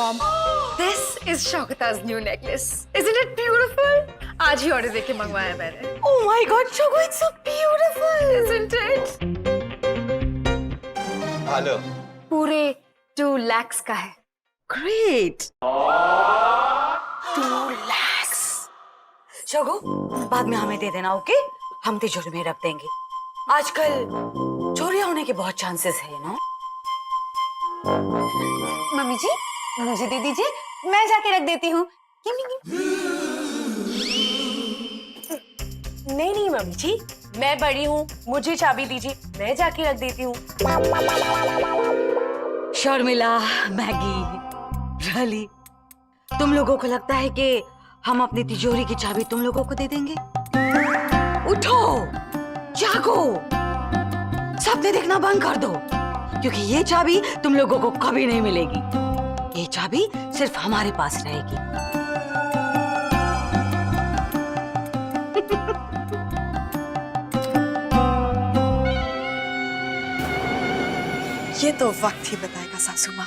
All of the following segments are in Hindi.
Mom, this is Shaukata's new necklace. Isn't it beautiful? आज ही ऑर्डर देके मंगवाया मैंने. Oh my God, Shogo, it's so beautiful, isn't it? Hello. पूरे 2 lakhs का है. Great. 2 lakhs. Shogo, बाद में हमें दे देना, ओके? हम तिजोरी में रख देंगे. आजकल चोरी होने के बहुत चांसेस है ना? मम्मी जी, मुझे दे दीजिए, मैं जाके रख देती हूँ. नहीं नहीं मम्मी जी, मैं बड़ी हूँ, मुझे चाबी दीजिए, मैं जाके रख देती हूँ. शर्मिला, मैगी, रली, तुम लोगों को लगता है कि हम अपनी तिजोरी की चाबी तुम लोगों को दे देंगे? उठो, जागो, सपने देखना बंद कर दो, क्योंकि ये चाबी तुम लोगों को कभी नहीं मिलेगी. ये चाबी सिर्फ हमारे पास रहेगी. ये तो वक्त ही बताएगा सासू माँ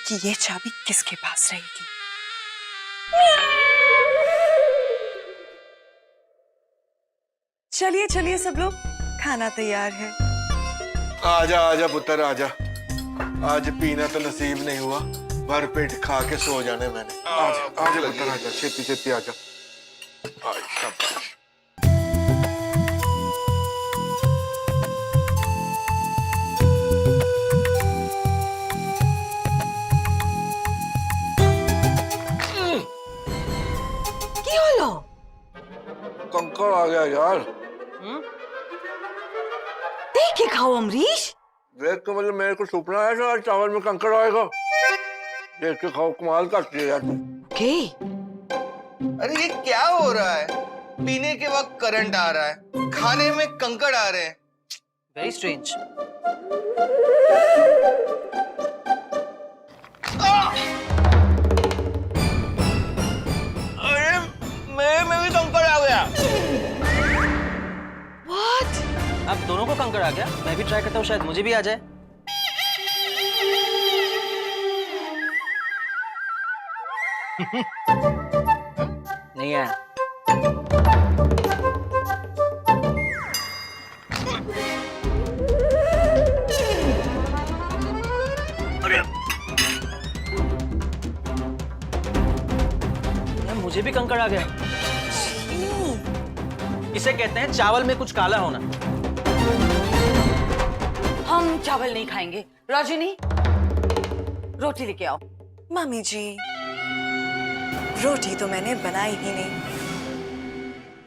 कि ये चाबी किसके पास रहेगी. चलिए चलिए सब लोग, खाना तैयार है. आजा आजा पुत्र आजा. आज पीना तो नसीब नहीं हुआ, भर पेट खा के सो जाने मैंने. आजा आजा पुत्र आजा, छेती छेती आजा. शाबाश. कंकड़ आ गया यार. देख के खाओ अमरीश. देख के मतलब मेरे को सुपना है कि चावल में कंकड़ आएगा. देख के खाओ, कमाल करती है यार तुम. के? अरे ये क्या हो रहा है? पीने के वक्त करंट आ रहा है, खाने में कंकड़ आ रहे हैं. Very strange. अरे मेरे में भी कंकड़ आ गया. What? अब दोनों को कंकड़ आ गया. मैं भी ट्राई करता हूँ, शायद मुझे भी आ जाए. नहीं आया. अरे मुझे भी कंकड़ आ गया. इसे कहते हैं चावल में कुछ काला होना. हम चावल नहीं खाएंगे. रजनी, रोटी लेके आओ. मम्मी जी, रोटी तो मैंने बनाई ही नहीं.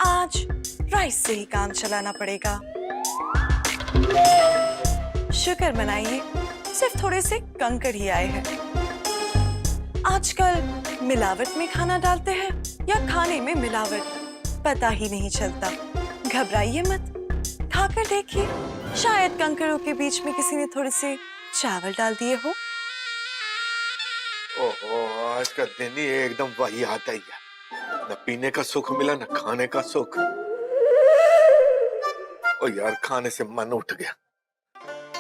आज राइस से ही काम चलाना पड़ेगा. शुक्र मनाइए, सिर्फ थोड़े से कंकड़ ही आए हैं. आजकल मिलावट में खाना डालते हैं या खाने में मिलावट, पता ही नहीं चलता. घबराइए मत, खाकर देखिए, शायद कंकड़ों के बीच में किसी ने थोड़े से चावल डाल दिए हो. ओहो, आज का दिन ही एकदम वही आता ही है. न पीने का सुख मिला, न खाने का सुख. ओ यार, खाने से मन उठ गया.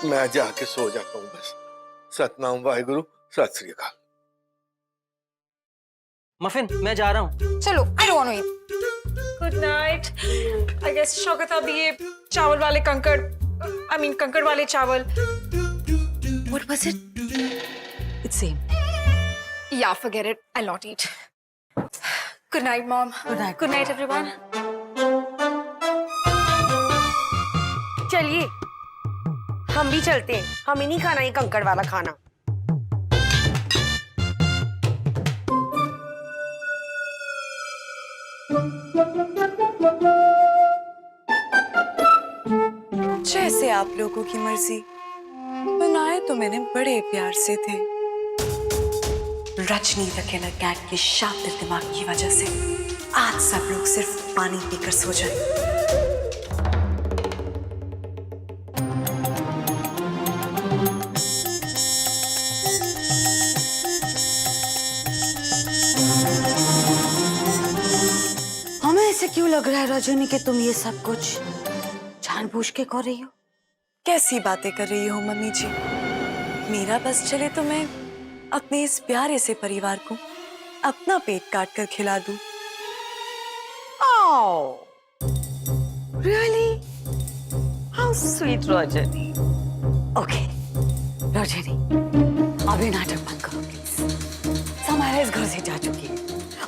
मैं जाके सो जाता हूँ बस. सतनाम वाहिगुरु, सत श्री अकाल. मफिन, मैं जा रहा हूँ. चलो, I don't want to eat. Good night. I guess Shaukat अब ये चावल वाले कंकड़, आई मीन कंकड़ वाले चावल. What was it? It's same. Yeah, forget it. I'll not eat. Good night, Mom. Good night. Good night, everyone. चलिए, हम भी चलते हैं. हमें नहीं खाना ये कंकड़ वाला खाना. जैसे आप लोगों की मर्जी. बनाए तो मैंने बड़े प्यार से थे. रजनी द किलर कैट के शातिर दिमाग की वजह से आज सब लोग सिर्फ पानी पीकर सो जाए. हमें ऐसे क्यों लग रहा है रजनी कि तुम ये सब कुछ जानबूझ के कर रही हो? कैसी बातें कर रही हो मम्मी जी? मेरा बस चले तो मैं अपने इस प्यारे से परिवार को अपना पेट काट कर खिला दूं। Oh, really? How sweet, Rajani. Okay, Rajani, अब ये नाटक बंद करो प्लीज। समारा इस घर से जा चुकी है।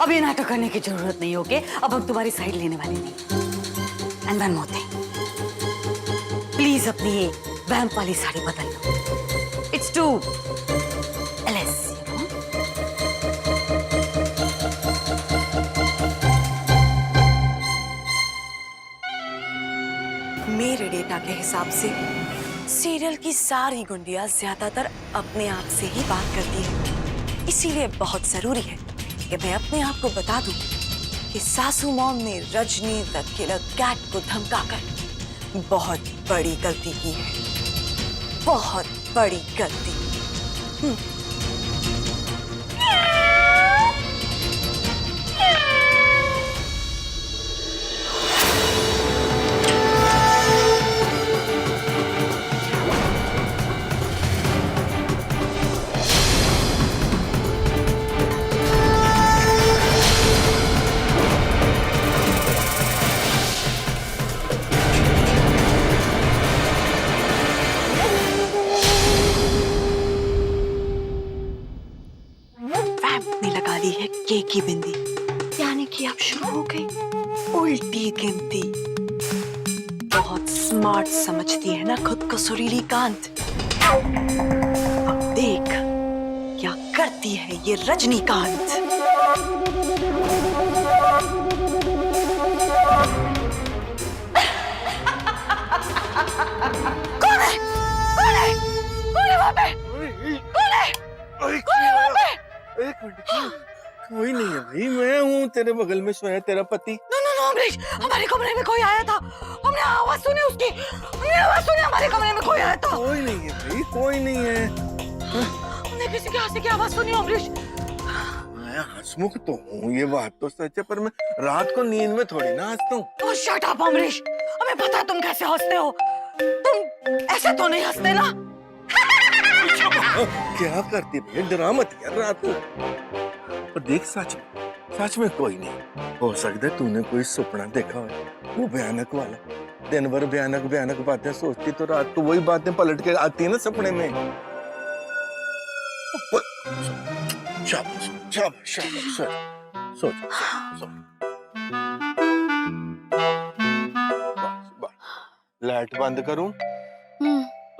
अब ये नाटक करने की जरूरत नहीं होगी। अब हम तुम्हारी साइड लेने वाले नहीं। And one more thing, please अपनी ये वैम्प वाली साड़ी बदल लो। इट्स टू एलएस, यू नो। मेरे डेटा के हिसाब से सीरियल की सारी गुंडियां ज्यादातर अपने आप से ही बात करती है। इसीलिए बहुत जरूरी है कि मैं अपने आप को बता दूं कि सासू मॉम ने रजनी द किलर कैट को धमकाकर बहुत बड़ी गलती की है। बहुत बड़ी गलती। वैम्प ने लगा ली है केक की बिंदी, यानी कि अब शुरू हो गई उल्टी गिनती। बहुत स्मार्ट समझती है ना खुद को सुरीली कांत। अब देख क्या करती है ये रजनीकांत। कौन है? कौन है? कौन है वहाँ पे? कौन है? कौन है वहाँ पे? एक मिनट, कोई नहीं है भाई, मैं हूँ तेरे बगल में सोया तेरा पति। नो नो नो अमरीश, हमारे कमरे में कोई आया था। हमने आवाज सुनी उसकी। हमने आवाज सुनी, हमारे कमरे में कोई आया था। कोई नहीं है भाई, कोई नहीं है। हमने किसी के हंसी की आवाज सुनी अमरीश। मैं हंसमुख तो हूँ, ये बात तो सच है, पर मैं रात को नींद में थोड़ी ना हंसता हूँ। ओह शट अप अमरीश, हमें पता है तुम कैसे हंसते हो। तुम ऐसे तो नहीं हंसते ना। क्या करती है, डरा मत यार रात को। और देख, सच में कोई नहीं हो सकता। तूने कोई सपना देखा हो, वो भयानक वाला। दिन भर भयानक भयानक बातें सोचती, तो रात को वही बातें पलट के आती है ना सपने में। शाबाश शाबाश शाबाश, सोच सोच। लाइट बंद करूं?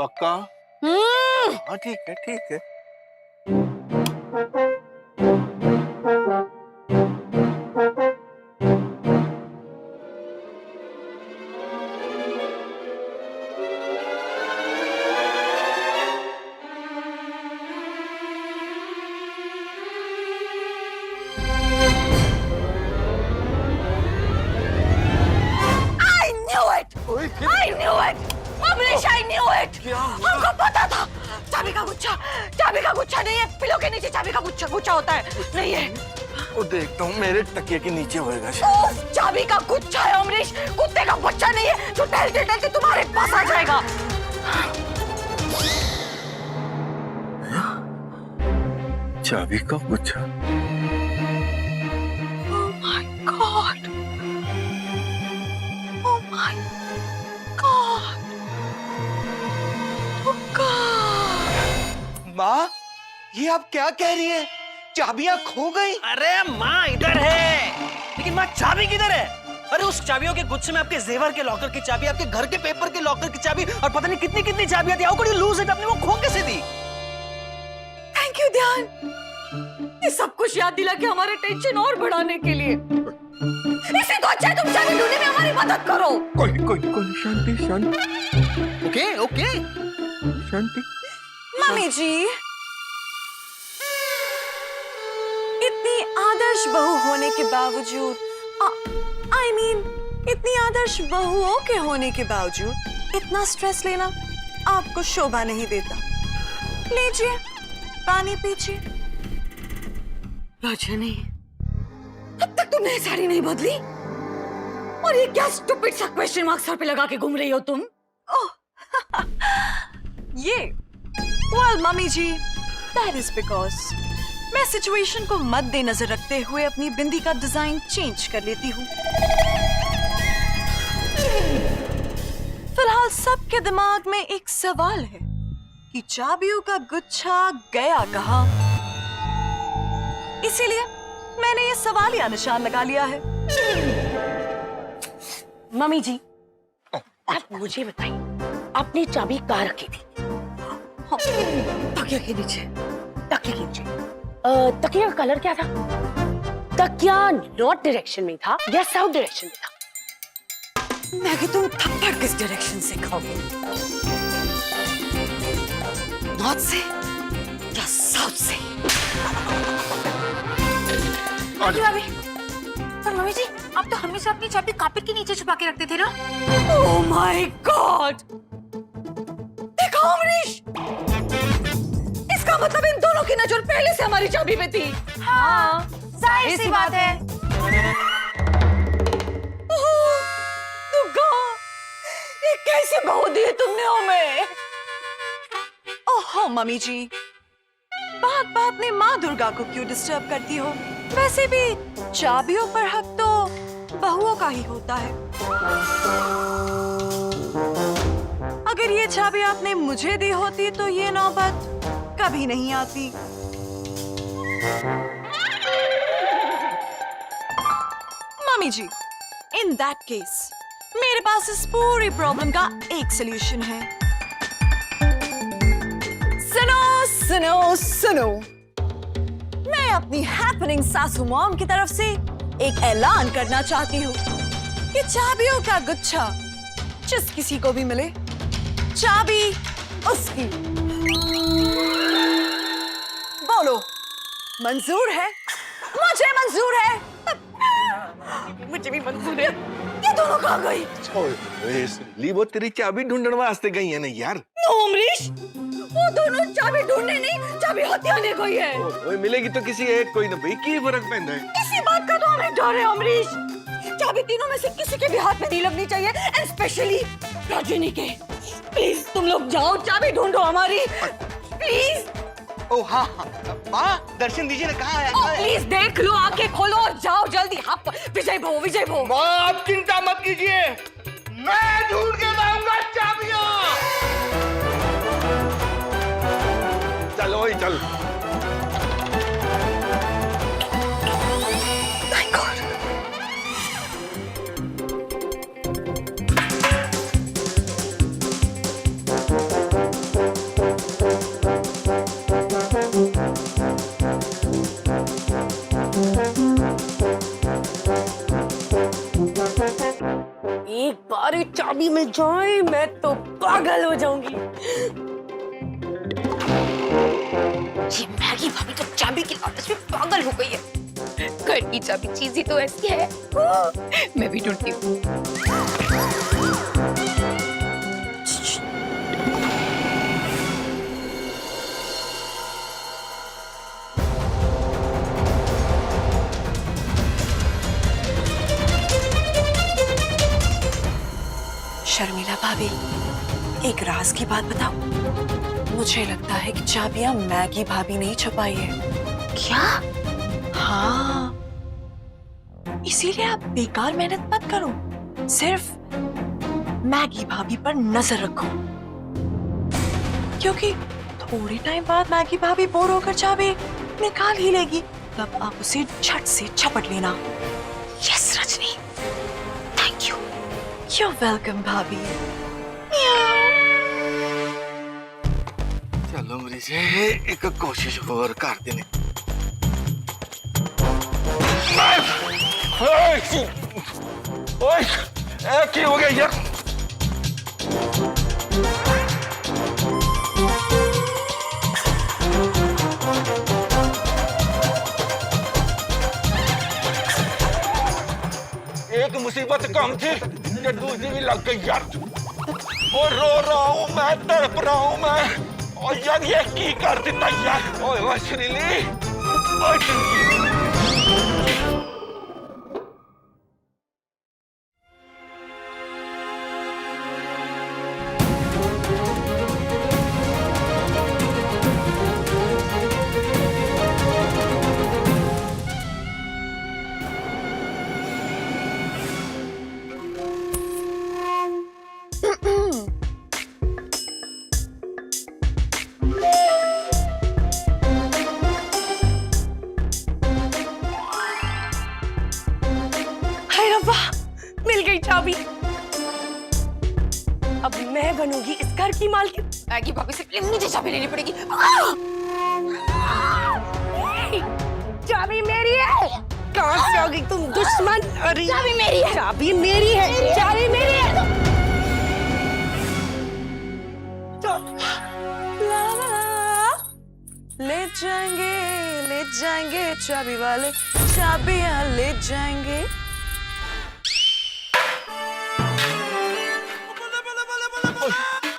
पक्का? हाँ ठीक है, ठीक है। I knew it! Amrish, I knew it! हमको पता था। चाबी का गुच्छा नहीं है। पिलो के नीचे चाबी का गुच्छा होता है, नहीं है। वो देखता हूँ मेरे तकिए के नीचे होएगा। चाबी का गुच्छा है अमरीश, कुत्ते का बच्चा नहीं है जो टहलते टहलते तुम्हारे पास आ जाएगा। चाबी का गुच्छा। Oh my God! Oh my God! Oh God! माँ, ये आप क्या कह रही हैं? चाबियां खो गई? अरे माँ इधर है, लेकिन माँ चाबी किधर है? अरे उस चाबियों के गुच्छे में आपके जेवर के लॉकर की चाबी, आपके घर के पेपर के लॉकर की चाबी और पता नहीं कितनी कितनी चाबियां थी। How could you lose it? आपने वो खो कैसे दी? थैंक यू ध्यान, ये सब कुछ याद दिला के हमारे टेंशन और बढ़ाने के लिए। इससे तो अच्छा है तुम चाबी ढूंढने में हमारी मदद करो। कोई शांति शांति। ओके ओके शांति। मम्मी जी, इतनी आदर्श बहू होने के बावजूद, इतनी आदर्श बहुओं के होने के बावजूद इतना स्ट्रेस लेना आपको शोभा नहीं देता। लीजिए, पानी पीजिए। रजनी, अब तक तुमने साड़ी नहीं बदली और ये क्या स्टूपिड सा क्वेश्चन मार्क सर पे लगा के घूम रही हो तुम? ओह, ये well mummy ji, That is because मैं सिचुएशन को मद्देनजर रखते हुए अपनी बिंदी का डिजाइन चेंज कर लेती हूँ। फिलहाल सबके दिमाग में एक सवाल है कि चाबियों का गुच्छा गया कहाँ? इसीलिए मैंने ये सवालिया निशान लगा लिया है। मम्मी जी, आप मुझे बताइए, आपने चाबी कहाँ रखी थी? तकिया के नीचे। तकिया के नीचे। तकिया का कलर क्या था? तकिया नॉर्थ डायरेक्शन में था या साउथ डायरेक्शन में था? मैगी तुम थप्पड़ किस डायरेक्शन से खाओगे? नॉर्थ से या साउथ से? पर मम्मी जी, आप तो हमेशा अपनी चाबी कार्पेट के नीचे छुपा के रखते थे ना? Oh my God! देखो अमरीश, इसका मतलब इन दोनों की नजर पहले से हमारी चाबी पे थी। हाँ, जाहिर सी बात है। दुर्गा, ये कैसे बहू दी है तुमने हमें? ओहो मम्मी जी, बात बात में माँ दुर्गा को क्यों डिस्टर्ब करती हो? वैसे भी चाबियों पर हक तो बहुओं का ही होता है। अगर ये चाबी आपने मुझे दी होती तो ये नौबत कभी नहीं आती। Mummy ji, in that case मेरे पास इस पूरी प्रॉब्लम का एक सलूशन है। सुनो सुनो सुनो, मैं अपनी हैपनिंग सासू मॉम की तरफ से एक ऐलान करना चाहती हूँ कि चाबियों का गुच्छा जिस किसी को भी मिले, चाबी उसकी। बोलो, मंजूर है? मुझे मंजूर है। मुझे भी मंजूर है। ये दोनों कहाँ गई? वो तेरी चाबी ढूंढने वास्ते गई है ना यार। नो अमरीश, वो दोनों चाबी ढूंढने नहीं, चाबी हथियाने गई है। ओए मिलेगी तो किसी एक कोई ना भाई, की फर्क पैंदा है। इसी बात का तो हमें डर है अमरीश। चाबी तीनों में से किसी के भी हाथ में नहीं लगनी चाहिए, एंड स्पेशली रजनी के। प्लीज तुम लोग जाओ, चाबी ढूंढो हमारी, प्लीज। ओ हाँ हाँ, माँ दर्शन दीजिए ना, कहाँ है? प्लीज देख लो, आंखें खोलो और जाओ जल्दी। हाँ, विजय भो, विजय भो। माँ आप चिंता मत कीजिए, मैं ढूंढ के लाऊंगा चाबियां। चलो ही चल। एक बार ये चाबी मिल जाए मैं तो पागल हो जाऊंगी। ये मैगी भाभी तो चाबी की लालच में पागल हो गई है। घर की चाबी चीज ही तो ऐसी है। मैं भी ढूंढती हूँ। शर्मिला भाभी, एक राज की बात बताओ। मुझे लगता है कि चाबियां मैगी भाभी ने ही छुपाई है। क्या? हाँ, इसीलिए आप बेकार मेहनत मत करो, सिर्फ मैगी भाभी पर नजर रखो, क्योंकि थोड़ी टाइम बाद मैगी भाभी बोर होकर चाबी निकाल ही लेगी। तब आप उसे झट से झपट लेना। Yes Rajni, thank you. You're welcome, भाभी। चलो मेरी से एक कोशिश और कर देने। ओए, क्या हो गया यार? एक मुसीबत कम थी, ये दूसरी भी लग गई यार। और रो रहा हूँ मैं, तड़प रहा हूँ मैं। और यार ये की कर देता यार। ओए श्रीली, हाय रब्बा, मिल गई चाबी। अब मैं बनूंगी इस घर की मालकिन। मैगी भाभी से पहले मुझे चाबी लेनी पड़ेगी। चाबी मेरी है। कहाँ से आ गई तुम दुश्मन? अरे चाबी मेरी है। चाबी मेरी है। चाबी मेरी है। ला ला ला। ले जाएंगे चाबी वाले, चाबियां ले जाएंगे।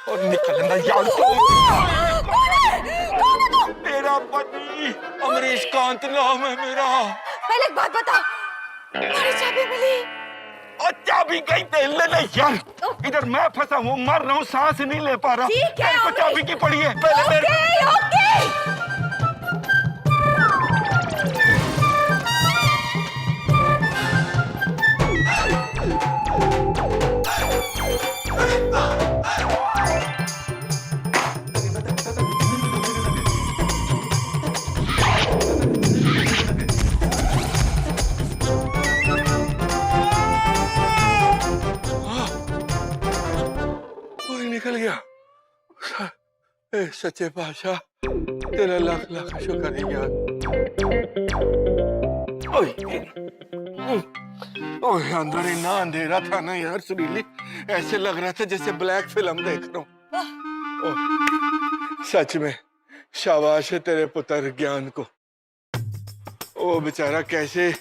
और निकलना यार मेरा पति अमरीश कांत नाम है मेरा। पहले एक बात बता, तुम्हारी चाबी मिली? और चाबी गई तेल लेने यार। इधर मैं फंसा हूँ, मर रहा हूँ, सांस नहीं ले पा रहा। ठीक है, मेरे को चाबी की पड़ी है। पहले मेरे ओके। कोई निकल गया। ए सच्चे पातशाह तेरा लाख लाख शुक्र है यार। ओए अंदर इतना अंधेरा था ना यार सुरीली, ऐसे लग रहा था जैसे ब्लैक फिल्म देख रहा हूँ। सच में शाबाश है तेरे पुत्र ज्ञान को। ओ बेचारा कैसे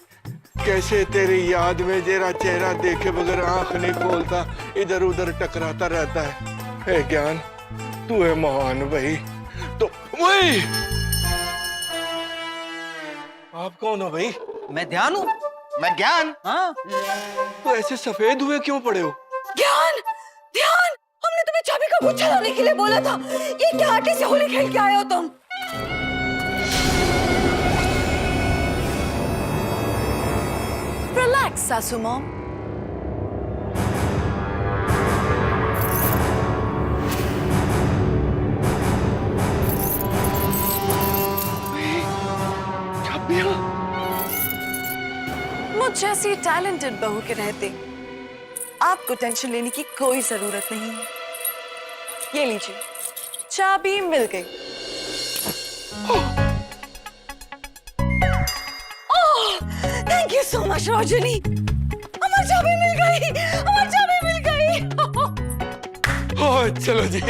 कैसे तेरी याद में तेरा चेहरा देखे बगैर आंख नहीं खोलता, इधर उधर टकराता रहता है। हे ज्ञान तू है महान भाई। तो वही आप कौन हो भाई? मैं ध्यान हूँ। मैं ज्ञान। हाँ, तो ऐसे सफेद हुए क्यों पड़े हो? ध्यान, ध्यान, हमने तुम्हें चाबी का गुच्छा लाने के लिए बोला था। ये क्या आटे से होली खेल के आए हो तुम? रिलैक्स सासू मॉम। मुझ जैसी टैलेंटेड बहू के रहते आपको टेंशन लेने की कोई जरूरत नहीं है। ये लीजिए, चाबी मिल गई। थैंक यू सो मच रोशनी, हमारी चाबी मिल गई, हमारी चाबी मिल गई। ओह चलो जी,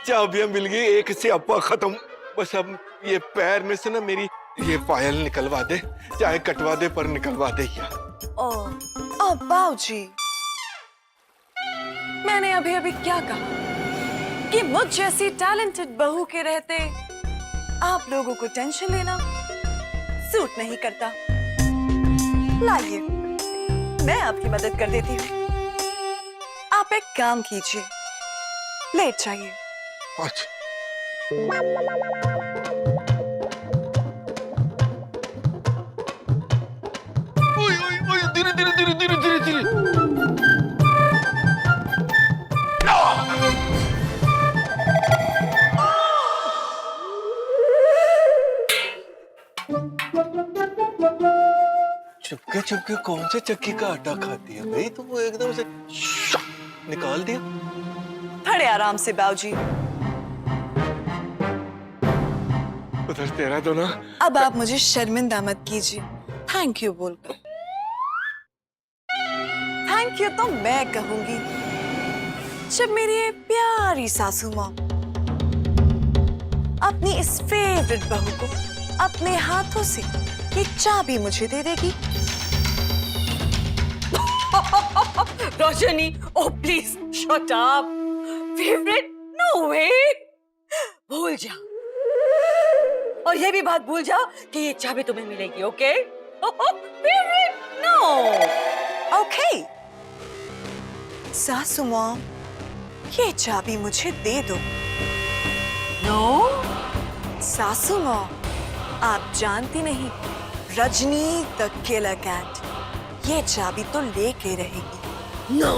चाबियां मिल गई, एक से अपा खत्म। बस अब ये पैर में से ना मेरी ये पायल निकलवा दे, चाहे कटवा दे पर निकलवा दे यार। ओ बाऊजी, मैंने अभी अभी क्या कहा कि मुझ जैसी टैलेंटेड बहू के रहते आप लोगों को टेंशन लेना सूट नहीं करता। लाइए, मैं आपकी मदद कर देती हूँ। आप एक काम कीजिए, लेट जाइए। अच्छा धीरे धीरे धीरे धीरे धीरे धीरे। चुपके चुपके कौन से चक्की का आटा खाती है भाई? तो वो एकदम से निकाल दिया। खड़े आराम से बाऊजी। उधर तेरा तो ना। अब आप मुझे शर्मिंदा मत कीजिए। थैंक यू बोलकर। थैंक यू तो मैं कहूंगी जब मेरी ये प्यारी सासू माँ अपनी इस फेवरेट बहू को अपने हाथों से ये चाबी मुझे दे देगी। Roshni, oh please shut up. Favourite? No way, भूल जा। और ये भी बात भूल जाओ कि ये चाबी तुम्हें मिलेगी, ओके? फेवरेट? नो। ओके सासू माँ, ये चाबी मुझे दे दो। नो सासू माँ, आप जानती नहीं, रजनी द किलर कैट ये चाबी तो लेके रहेगी। नो